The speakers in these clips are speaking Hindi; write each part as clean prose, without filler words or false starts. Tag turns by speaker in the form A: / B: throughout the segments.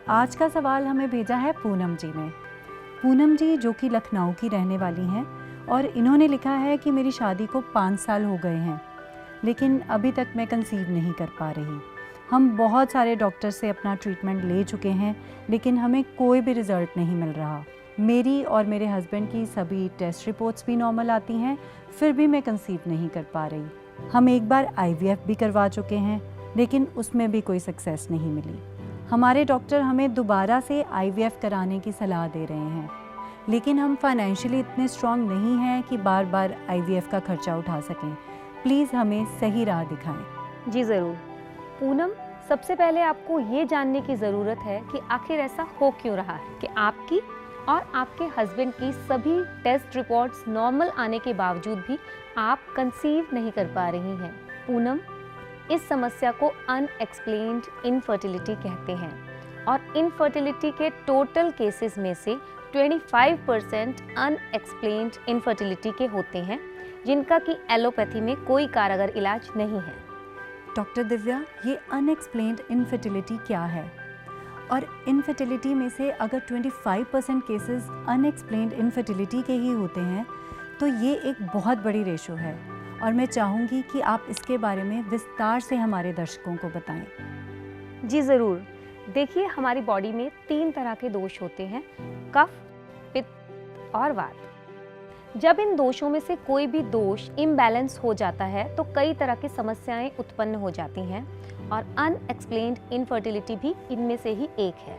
A: आज का सवाल हमें भेजा है पूनम जी ने। पूनम जी जो कि लखनऊ की रहने वाली हैं और इन्होंने लिखा है कि मेरी शादी को 5 साल हो गए हैं, लेकिन अभी तक मैं कंसीव नहीं कर पा रही। हम बहुत सारे डॉक्टर से अपना ट्रीटमेंट ले चुके हैं, लेकिन हमें कोई भी रिज़ल्ट नहीं मिल रहा। मेरी और मेरे हस्बैंड की सभी टेस्ट रिपोर्ट्स भी नॉर्मल आती हैं, फिर भी मैं कंसीव नहीं कर पा रही। हम एक बार IVF भी करवा चुके हैं, लेकिन उसमें भी कोई सक्सेस नहीं मिली। हमारे डॉक्टर हमें दोबारा से IVF कराने की सलाह दे रहे हैं, लेकिन हम फाइनेंशियली इतने स्ट्रॉन्ग नहीं हैं कि बार बार IVF का खर्चा उठा सकें। प्लीज़ हमें सही राह दिखाएं।
B: जी ज़रूर। पूनम, सबसे पहले आपको ये जानने की ज़रूरत है कि आखिर ऐसा हो क्यों रहा है कि आपकी और आपके हस्बैंड की सभी टेस्ट रिपोर्ट्स नॉर्मल आने के बावजूद भी आप कंसीव नहीं कर पा रही हैं। पूनम, इस समस्या को अनएक्सप्लेन्ड इनफर्टिलिटी कहते हैं और इनफर्टिलिटी के टोटल केसेस में से 25% अनएक्सप्लेन्ड इनफर्टिलिटी के होते हैं, जिनका कि एलोपैथी में कोई कारगर इलाज नहीं है।
A: डॉक्टर दिव्या, ये अनएक्सप्लेन्ड इनफर्टिलिटी क्या है? और इनफर्टिलिटी में से अगर 25% केसेस अनएक्सप्लेन्ड इनफर्टिलिटी के ही होते हैं, तो ये एक बहुत बड़ी रेशो है और मैं चाहूँगी कि आप इसके बारे में विस्तार से हमारे दर्शकों को बताएं।
B: जी ज़रूर। देखिए, हमारी बॉडी में 3 तरह के दोष होते हैं: कफ, पित्त और वात। जब इन दोषों में से कोई भी दोष इम्बैलेंस हो जाता है तो कई तरह की समस्याएं उत्पन्न हो जाती हैं और अनएक्सप्लेन्ड इनफर्टिलिटी भी इनमें से ही एक है।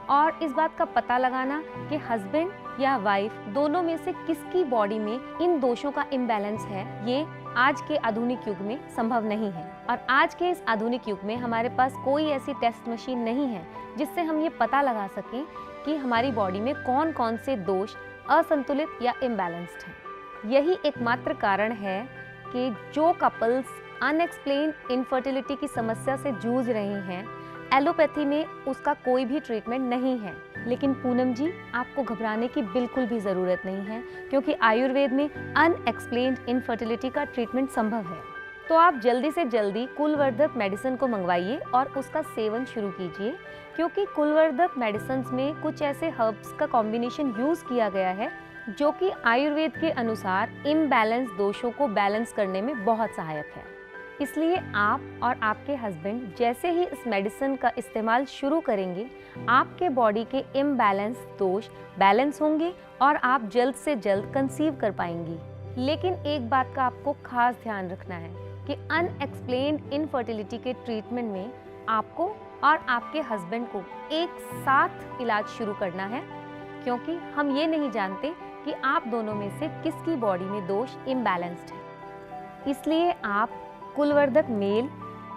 B: और इस बात का पता लगाना कि हस्बैंड या वाइफ दोनों में से किसकी बॉडी में इन दोषों का इम्बैलेंस है, ये आज के आधुनिक युग में संभव नहीं है। और आज के इस आधुनिक युग में हमारे पास कोई ऐसी टेस्ट मशीन नहीं है जिससे हम ये पता लगा सकें कि हमारी बॉडी में कौन कौन से दोष असंतुलित या इम्बैलेंस्ड हैं। यही एकमात्र कारण है कि जो कपल्स अनएक्सप्लेन्ड इनफर्टिलिटी की समस्या से जूझ रहे हैं, एलोपैथी में उसका कोई भी ट्रीटमेंट नहीं है। लेकिन पूनम जी, आपको घबराने की बिल्कुल भी ज़रूरत नहीं है, क्योंकि आयुर्वेद में अनएक्सप्लेन्ड इनफर्टिलिटी का ट्रीटमेंट संभव है। तो आप जल्दी से जल्दी कुलवर्धक मेडिसिन को मंगवाइए और उसका सेवन शुरू कीजिए, क्योंकि कुलवर्धक मेडिसिन में कुछ ऐसे हर्ब्स का कॉम्बिनेशन यूज़ किया गया है जो कि आयुर्वेद के अनुसार इम्बैलेंस दोषों को बैलेंस करने में बहुत सहायक है। इसलिए आप और आपके हस्बैंड जैसे ही इस मेडिसिन का इस्तेमाल शुरू करेंगे, आपके बॉडी के इम्बैलेंस दोष बैलेंस होंगे और आप जल्द से जल्द कंसीव कर पाएंगी। लेकिन एक बात का आपको खास ध्यान रखना है कि अनएक्सप्लेन्ड इनफर्टिलिटी के ट्रीटमेंट में आपको और आपके हस्बैंड को एक साथ इलाज शुरू करना है, क्योंकि हम ये नहीं जानते कि आप दोनों में से किसकी बॉडी में दोष इम्बैलेंस्ड है। इसलिए आप कुलवर्धक मेल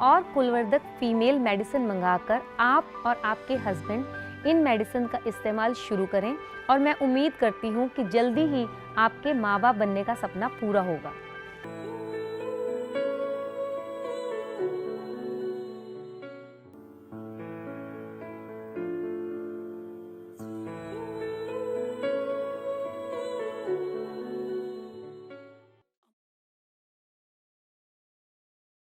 B: और कुलवर्धक फीमेल मेडिसिन मंगाकर आप और आपके हस्बैंड इन मेडिसिन का इस्तेमाल शुरू करें और मैं उम्मीद करती हूँ कि जल्दी ही आपके माँ बाप बनने का सपना पूरा होगा।